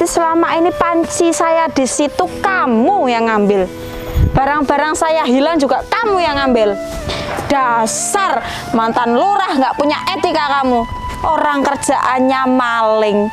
Berarti selama ini panci saya di situ kamu yang ngambil. Barang-barang saya hilang juga kamu yang ngambil. Dasar mantan lurah nggak punya etika kamu. Orang kerjaannya maling.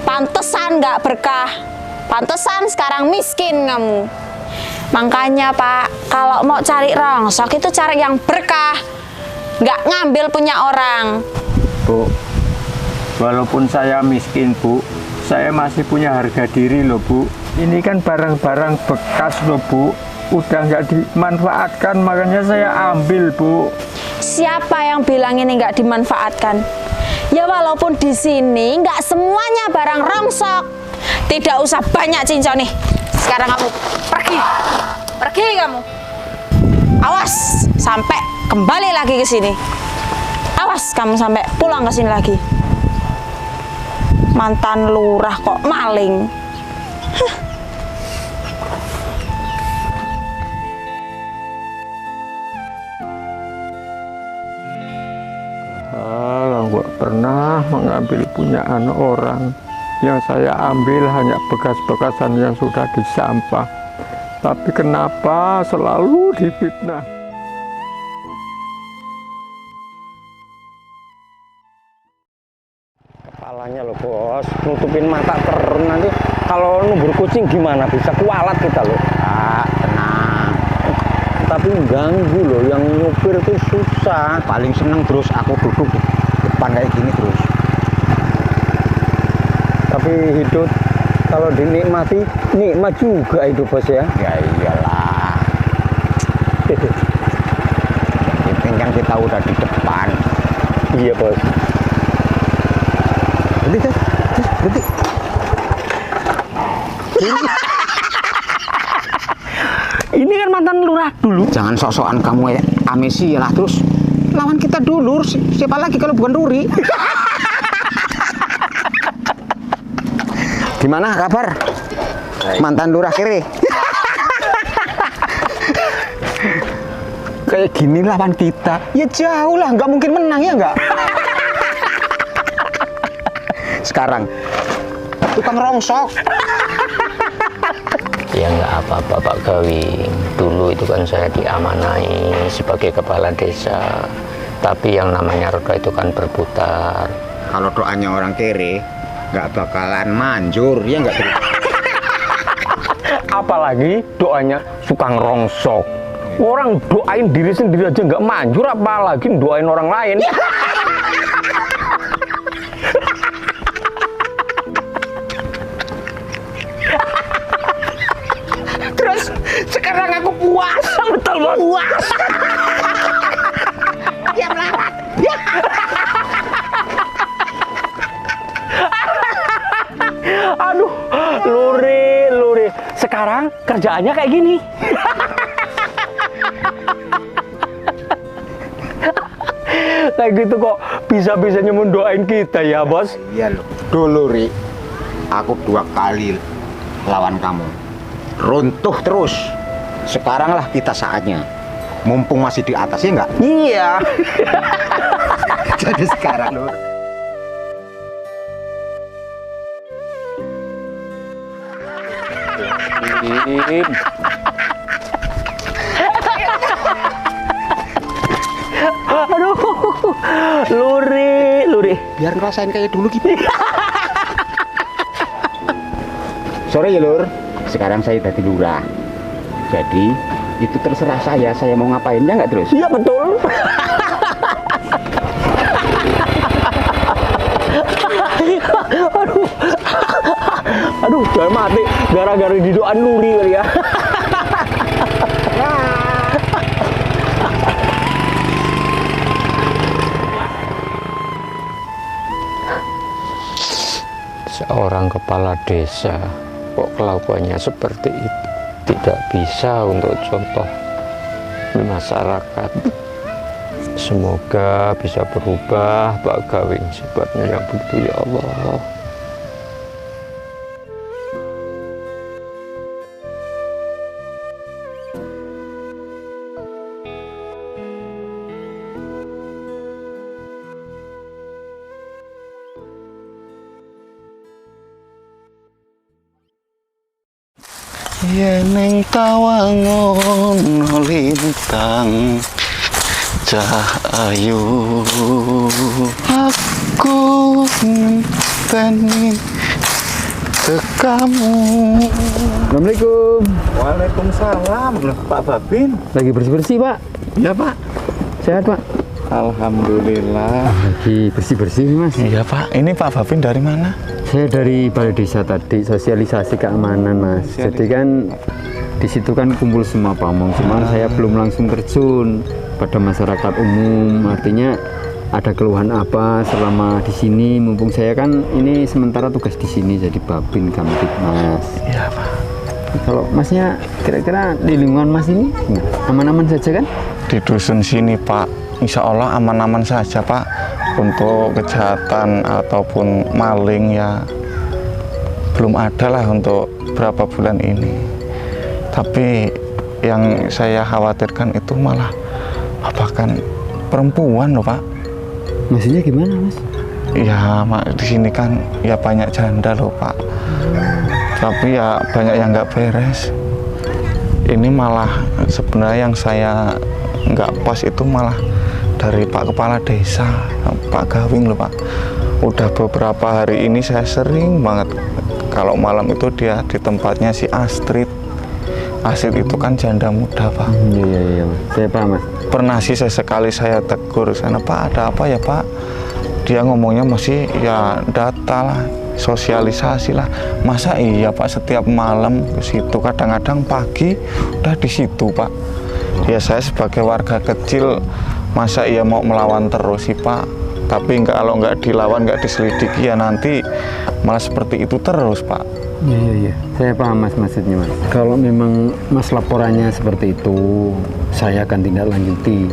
Pantesan nggak berkah. Pantesan sekarang miskin kamu. Makanya Pak, kalau mau cari rongsok itu cari yang berkah. Nggak ngambil punya orang. Bu, walaupun saya miskin Bu, saya masih punya harga diri loh Bu. Ini kan barang-barang bekas loh Bu. Udah nggak dimanfaatkan, makanya saya ambil Bu. Siapa yang bilang ini nggak dimanfaatkan? Ya walaupun di sini nggak semuanya barang rongsok. Tidak usah banyak cincau nih. Sekarang kamu pergi, pergi kamu. Awas sampai kembali lagi ke sini. Awas kamu sampai pulang ke sini lagi. Mantan lurah kok maling. Nggak pernah mengambil punyaan orang. Yang saya ambil hanya bekas-bekasan yang sudah disampah. Tapi kenapa selalu difitnah? Kepalanya loh bos, nutupin mata terus nanti kalau nubur kucing gimana, bisa kualat kita loh. Tenang. Tapi ganggu loh, yang nyupir tuh susah. Paling seneng terus aku duduk di depan kayak gini terus. Tapi hidup kalau dinikmati, nikmat juga hidup bos ya. Ya iyalah. Yang penting kan kita udah di depan. Iya bos. Berhenti. Ini kan mantan lurah dulu. Jangan sok-sokan kamu amnesia lah terus. Lawan kita dulu, siapa lagi kalau bukan Ruri? Gimana kabar? Mantan lurah kiri. Kayak gini lawan kita, ya jauh lah, nggak mungkin menang ya nggak? Sekarang tukang rongsok. Ya nggak apa-apa Pak Gawing, dulu itu kan saya diamanai sebagai kepala desa, tapi yang namanya roda itu kan berputar. Kalau doanya orang kere nggak bakalan manjur, ya nggak? Apalagi doanya suka ngerongsok. Orang doain diri sendiri aja nggak manjur, apalagi doain orang lain. Terus sekarang aku puasa betul bos. Puasa. Dia melarat. Aduh, Luri. Sekarang kerjaannya kayak gini. Kayak gitu kok bisa-bisanya mendoain kita ya bos. Iya loh. Dulu Ri, aku 2 kali lawan kamu. Runtuh terus. Sekarang lah kita saatnya. Mumpung masih di atas ya nggak? Iya. Jadi sekarang loh. Aduh, Luri. Biar ngerasain kayak dulu gitu. Sore ya Lur. Sekarang saya jadi lurah. Jadi itu terserah saya mau ngapain ya nggak terus? Iya betul. Aduh, jangan mati gara-gara didoain Luri kali ya. Seorang kepala desa kok kelakuannya seperti itu, tidak bisa untuk contoh di masyarakat. Semoga bisa berubah Pak Gawing sifatnya yang begitu ya Allah. Yeneng tawangon lintang cahayu aku ngenteni kamu. Assalamualaikum. Waalaikumsalam. Loh, Pak Babin. Lagi bersih-bersih, Pak. Ya, Pak. Sehat, Pak. Alhamdulillah. Lagi bersih-bersih, Mas. Iya, Pak. Ini Pak Babin dari mana? Saya dari Balai Desa tadi, sosialisasi keamanan, Mas. Jadi kan di situ kan kumpul semua pamong, cuman saya belum langsung terjun pada masyarakat umum. Artinya ada keluhan apa selama di sini, mumpung saya kan ini sementara tugas di sini jadi Babin Kamtibmas. Iya, Pak. Kalau Masnya kira-kira di lingkungan Mas ini aman-aman saja kan? Di dusun sini, Pak, insya Allah aman-aman saja, Pak. Untuk kejahatan ataupun maling ya belum ada lah untuk berapa bulan ini. Tapi yang saya khawatirkan itu malah bahkan perempuan loh, Pak. Maksudnya gimana, Mas? Ya, di sini kan ya banyak janda loh, Pak. Tapi ya banyak yang nggak beres. Ini malah sebenarnya yang saya nggak pas itu malah dari Pak Kepala Desa, Pak Gawing loh, Pak. Udah beberapa hari ini saya sering banget kalau malam itu dia di tempatnya si Astrid. Astrid itu kan janda muda, Pak. Iya, saya paham, Mas. Pernah sih sekali saya tegur sana, Pak, ada apa ya, Pak? Dia ngomongnya masih ya data lah, sosialisasi lah. Masa iya, Pak, setiap malam ke situ, kadang-kadang pagi udah di situ, Pak. Ya saya sebagai warga kecil masa iya mau melawan terus sih, Pak. Tapi kalau nggak dilawan, nggak diselidiki ya nanti malah seperti itu terus, Pak. Iya. Saya paham, Mas, maksudnya, Mas. Kalau memang Mas laporannya seperti itu, saya akan tindak lanjuti.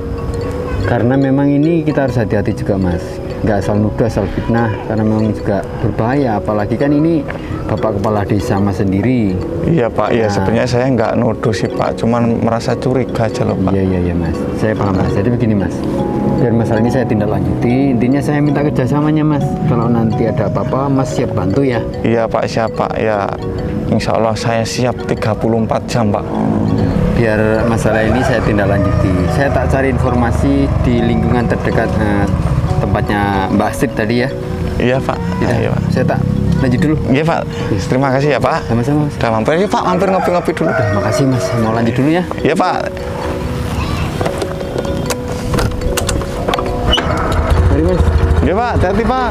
Karena memang ini kita harus hati-hati juga, Mas. Nggak asal nuduh, asal fitnah, karena memang juga berbahaya. Apalagi kan ini Bapak Kepala Desa Mas sendiri. Iya, Pak. Ya sebenarnya saya nggak nuduh sih, Pak. Cuman merasa curiga aja loh, Pak. Iya, Mas. Saya paham, Mas. Jadi begini, Mas. Biar masalah ini saya tindak lanjuti. Intinya saya minta kerjasamanya, Mas. Kalau nanti ada apa-apa, Mas siap bantu ya? Iya, Pak. Siap, Pak. Ya insya Allah saya siap 34 jam, Pak. Biar masalah ini saya tindak lanjuti. Saya tak cari informasi di lingkungan terdekat tempatnya Mbak Astrid tadi ya. Iya, Pak. Iya, Pak. Saya tak lanjut dulu. Iya, Pak. Terima kasih ya, Pak. Sama-sama, Mas. Udah mampir ya, Pak. Mampir ngopi-ngopi dulu. Makasih, Mas. Mau lanjut dulu ya. Iya, Pak. Mari, Mas. Iya, Pak. Hati-hati, Pak.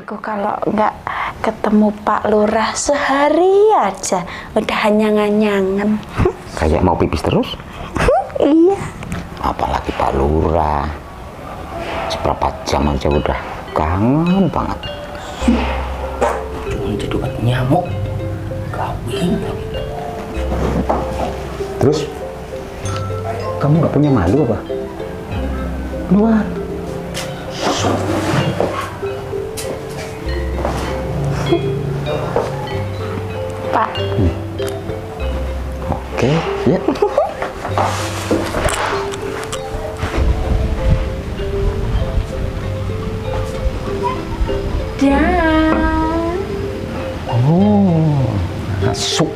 Aku kalau nggak ketemu Pak Lurah sehari aja udah anyangan-anyangan. Kayak mau pipis terus? Iya. Apalagi Pak Lurah. Seberapa jam aja udah kangen banget. Cuma cedukan nyamuk. Gawing. Terus? Kamu nggak punya malu apa? Keluar. Pak. Oke, ya. Dan Masuk.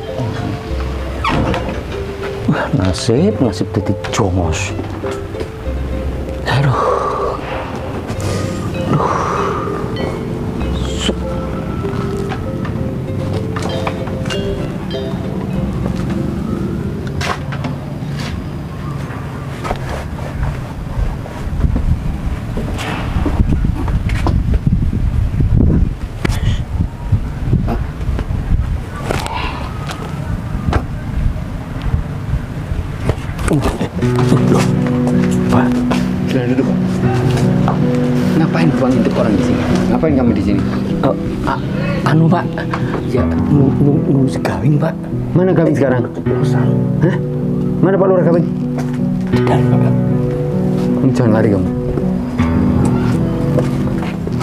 Wah, nasib jadi jongos. Aduh. Pak, silahkan duduk. Ngapain buang intip orang di sini? Ngapain kamu di sini? Anu, Pak, ya nu segawing, Pak. Mana Gawing sekarang? Hah? Mana Pak Lurah Gawing? di dalam. Kamu jangan lari kamu.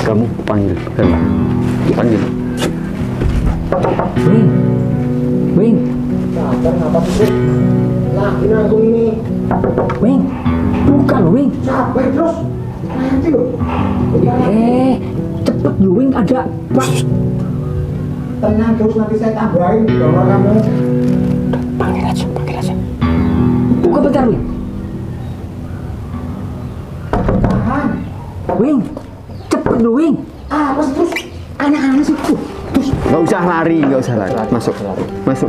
Kamu panggil, panggil. Wing, Wing. Kenapa sih? Lagi nanggung ini. Wing, bukan Wing. Sabar terus. Nanti loh. Cepet lu Wing, ada Pak. Tenang terus, nanti saya tambahin donor kamu. Panggil aja, panggil aja. Buka bentar Wing. Tahan. Wing, cepet lu Wing. Apa sih terus? Anak-anak sih tuh. Nggak usah lari, nggak usah lari. Masuk, masuk.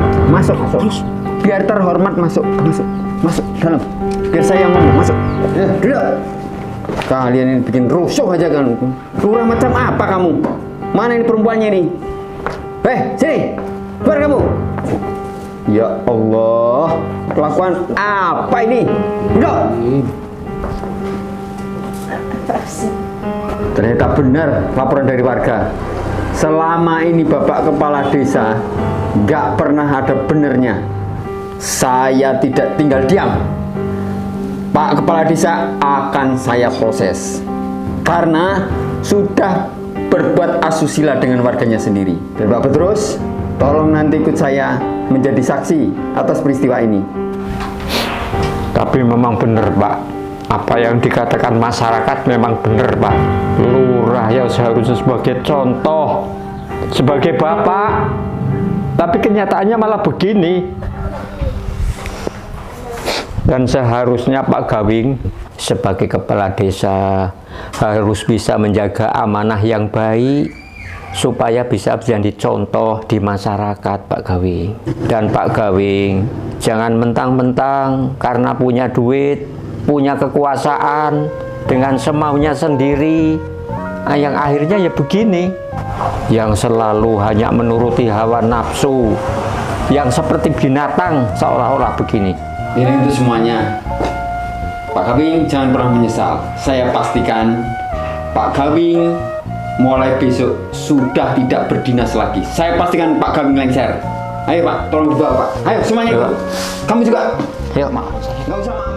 Terus. Biar terhormat masuk dalam. Biar saya ngomong masuk. Ya, duduk. Kalian ini bikin rusuh aja kan. Lurah macam apa kamu? Mana ini perempuannya ini? Sini, keluar kamu. Ya Allah, kelakuan apa ini? Duduk. Ternyata benar laporan dari warga. Selama ini Bapak Kepala Desa nggak pernah ada benernya. Saya tidak tinggal diam. Pak Kepala Desa akan saya proses karena sudah berbuat asusila dengan warganya sendiri. Dan Pak Petrus, tolong nanti ikut saya menjadi saksi atas peristiwa ini. Tapi memang benar Pak, apa yang dikatakan masyarakat memang benar Pak. Lurah yang seharusnya sebagai contoh, sebagai bapak, tapi kenyataannya malah begini. Dan seharusnya Pak Gawing Sebagai kepala desa harus bisa menjaga amanah yang baik supaya bisa menjadi contoh di masyarakat, Pak Gawing. Dan Pak Gawing, jangan mentang-mentang karena punya duit, punya kekuasaan dengan semaunya sendiri, yang akhirnya ya begini, yang selalu hanya menuruti hawa nafsu, yang seperti binatang seolah-olah begini. Ini untuk semuanya. Pak Gawing jangan pernah menyesal. Saya pastikan Pak Gawing mulai besok sudah tidak berdinas lagi. Saya pastikan Pak Gawing lengser. Ayo Pak, tolong dibawa Pak. Ayo semuanya. Pak. Kamu juga. Yuk, Mak. Nggak usah Mak.